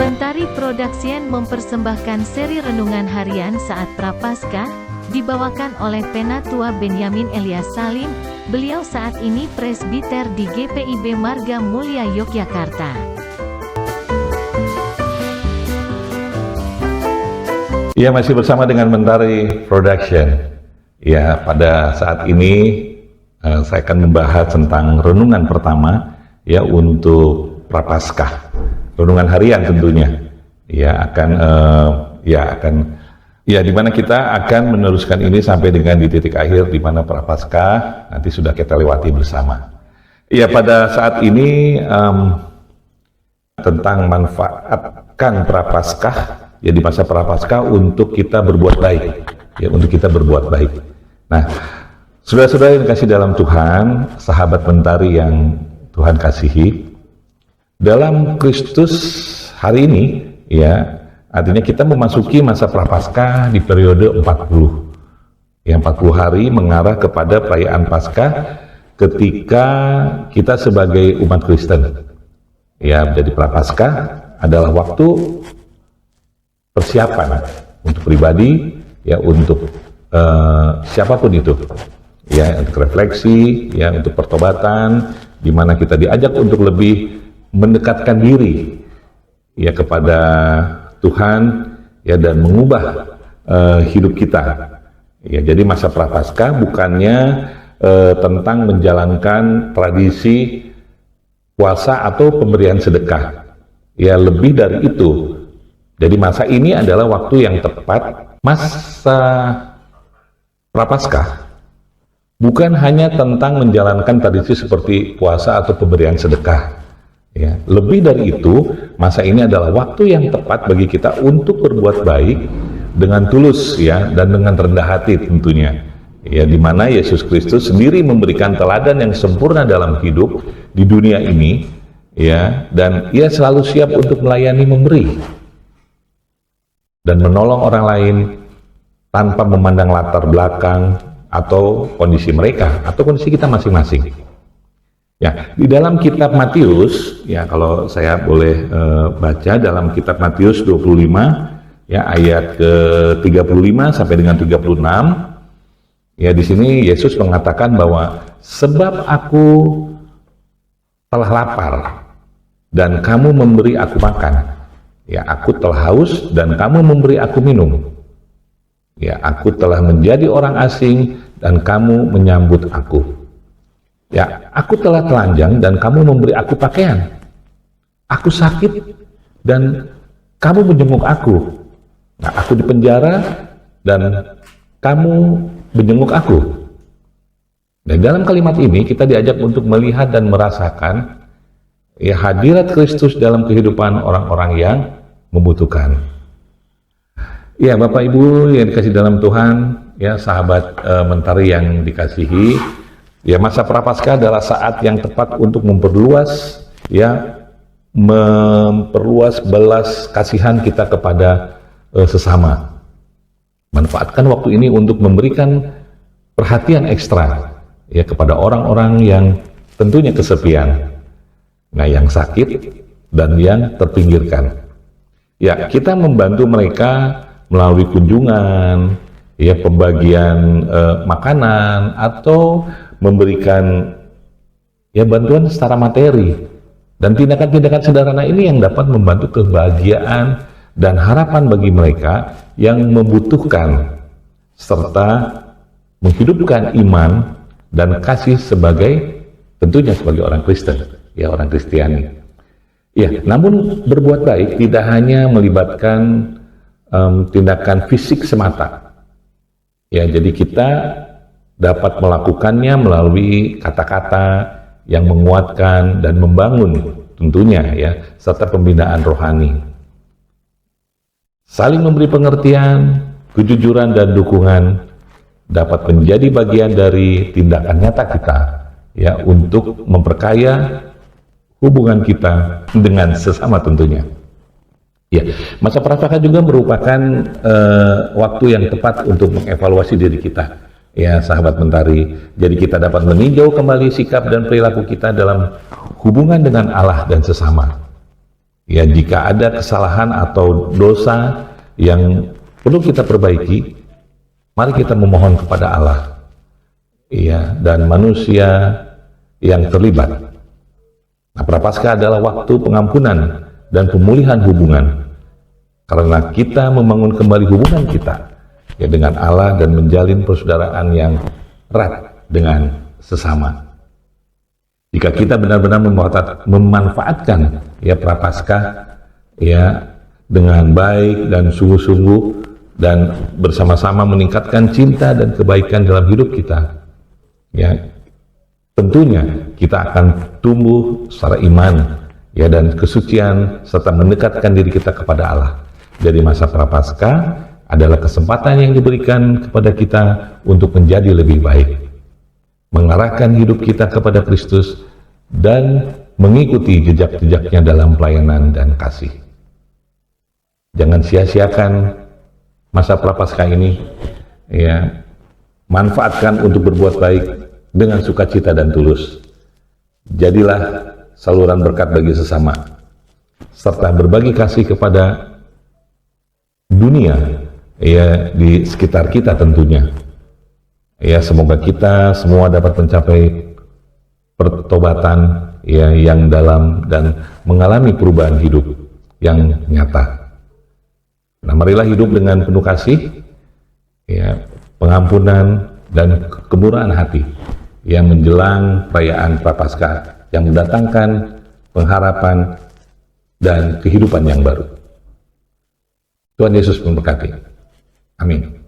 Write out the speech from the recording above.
Mentari Production mempersembahkan seri renungan harian saat Prapaskah, dibawakan oleh Penatua Benyamin Elias Salim. Beliau saat ini presbiter di GPIB Marga Mulya Yogyakarta. Ya, masih bersama dengan Mentari Production. Ya, pada saat ini saya akan membahas tentang renungan pertama ya untuk Prapaskah. Renungan harian tentunya. Di mana kita akan meneruskan ini sampai dengan di titik akhir di mana Prapaskah nanti sudah kita lewati bersama. Ya, pada saat ini tentang manfaatkan Prapaskah ya di masa Prapaskah untuk kita berbuat baik. Ya, untuk kita berbuat baik. Nah, saudara-saudara yang dikasih dalam Tuhan, sahabat Mentari yang Tuhan kasihi, dalam Kristus hari ini, ya, artinya kita memasuki masa Prapaskah di periode 40. Yang 40 hari mengarah kepada perayaan Paskah ketika kita sebagai umat Kristen. Ya, jadi Prapaskah adalah waktu persiapan untuk pribadi, ya, untuk siapapun itu. Ya, untuk refleksi, ya, untuk pertobatan, di mana kita diajak untuk lebih mendekatkan diri ya kepada Tuhan ya dan mengubah hidup kita. Ya, jadi masa Prapaskah bukannya tentang menjalankan tradisi puasa atau pemberian sedekah. Ya, lebih dari itu. Jadi masa ini adalah waktu yang tepat. Masa Prapaskah bukan hanya tentang menjalankan tradisi seperti puasa atau pemberian sedekah. Ya, lebih dari itu, masa ini adalah waktu yang tepat bagi kita untuk berbuat baik dengan tulus ya dan dengan rendah hati tentunya. Ya, di mana Yesus Kristus sendiri memberikan teladan yang sempurna dalam hidup di dunia ini, ya, dan Ia selalu siap untuk melayani, memberi dan menolong orang lain tanpa memandang latar belakang atau kondisi mereka atau kondisi kita masing-masing. Ya, di dalam kitab Matius, ya, kalau saya boleh baca dalam kitab Matius 25 ya ayat ke-35 sampai dengan 36. Ya, di sini Yesus mengatakan bahwa sebab aku telah lapar dan kamu memberi aku makan. Ya, aku telah haus dan kamu memberi aku minum. Ya, aku telah menjadi orang asing dan kamu menyambut aku. Ya, aku telah telanjang dan kamu memberi aku pakaian. Aku sakit dan kamu menjenguk aku. Nah, aku di penjara dan kamu menjenguk aku. Dan dalam kalimat ini kita diajak untuk melihat dan merasakan ya hadirat Kristus dalam kehidupan orang-orang yang membutuhkan. Ya, Bapak Ibu yang dikasih dalam Tuhan, ya sahabat Mentari yang dikasihi, ya, masa Prapaskah adalah saat yang tepat untuk memperluas belas kasihan kita kepada sesama. Manfaatkan waktu ini untuk memberikan perhatian ekstra ya kepada orang-orang yang tentunya kesepian. Nah, yang sakit dan yang terpinggirkan. Ya, kita membantu mereka melalui kunjungan, ya, pembagian makanan atau memberikan ya bantuan secara materi dan tindakan-tindakan sederhana ini yang dapat membantu kebahagiaan dan harapan bagi mereka yang membutuhkan serta menghidupkan iman dan kasih tentunya sebagai orang Kristen, ya, orang Kristiani. Ya, namun berbuat baik tidak hanya melibatkan tindakan fisik semata. Ya, jadi kita dapat melakukannya melalui kata-kata yang menguatkan dan membangun tentunya ya, serta pembinaan rohani. Saling memberi pengertian, kejujuran dan dukungan dapat menjadi bagian dari tindakan nyata kita ya untuk memperkaya hubungan kita dengan sesama tentunya. Ya, masa Prapaskah juga merupakan waktu yang tepat untuk mengevaluasi diri kita. Ya, sahabat Mentari. Jadi kita dapat meninjau kembali sikap dan perilaku kita dalam hubungan dengan Allah dan sesama. Ya, jika ada kesalahan atau dosa yang perlu kita perbaiki, mari kita memohon kepada Allah, ya, dan manusia yang terlibat. Nah, Prapaskah adalah waktu pengampunan dan pemulihan hubungan, karena kita membangun kembali hubungan kita, ya, dengan Allah dan menjalin persaudaraan yang erat dengan sesama. Jika kita benar-benar memanfaatkan, ya, Prapaskah, ya, dengan baik dan sungguh-sungguh dan bersama-sama meningkatkan cinta dan kebaikan dalam hidup kita, ya, tentunya kita akan tumbuh secara iman, ya, dan kesucian serta mendekatkan diri kita kepada Allah. Jadi masa Prapaskah adalah kesempatan yang diberikan kepada kita untuk menjadi lebih baik, mengarahkan hidup kita kepada Kristus, dan mengikuti jejak-jejaknya dalam pelayanan dan kasih. Jangan sia-siakan masa Prapaskah ini, ya, manfaatkan untuk berbuat baik dengan sukacita dan tulus. Jadilah saluran berkat bagi sesama, serta berbagi kasih kepada dunia, ya, di sekitar kita tentunya. Ya, semoga kita semua dapat mencapai pertobatan, ya, yang dalam dan mengalami perubahan hidup yang nyata. Nah, marilah hidup dengan penuh kasih, ya, pengampunan dan kemurahan hati yang menjelang perayaan Prapaskah yang mendatangkan pengharapan dan kehidupan yang baru. Tuhan Yesus memberkati. Amin.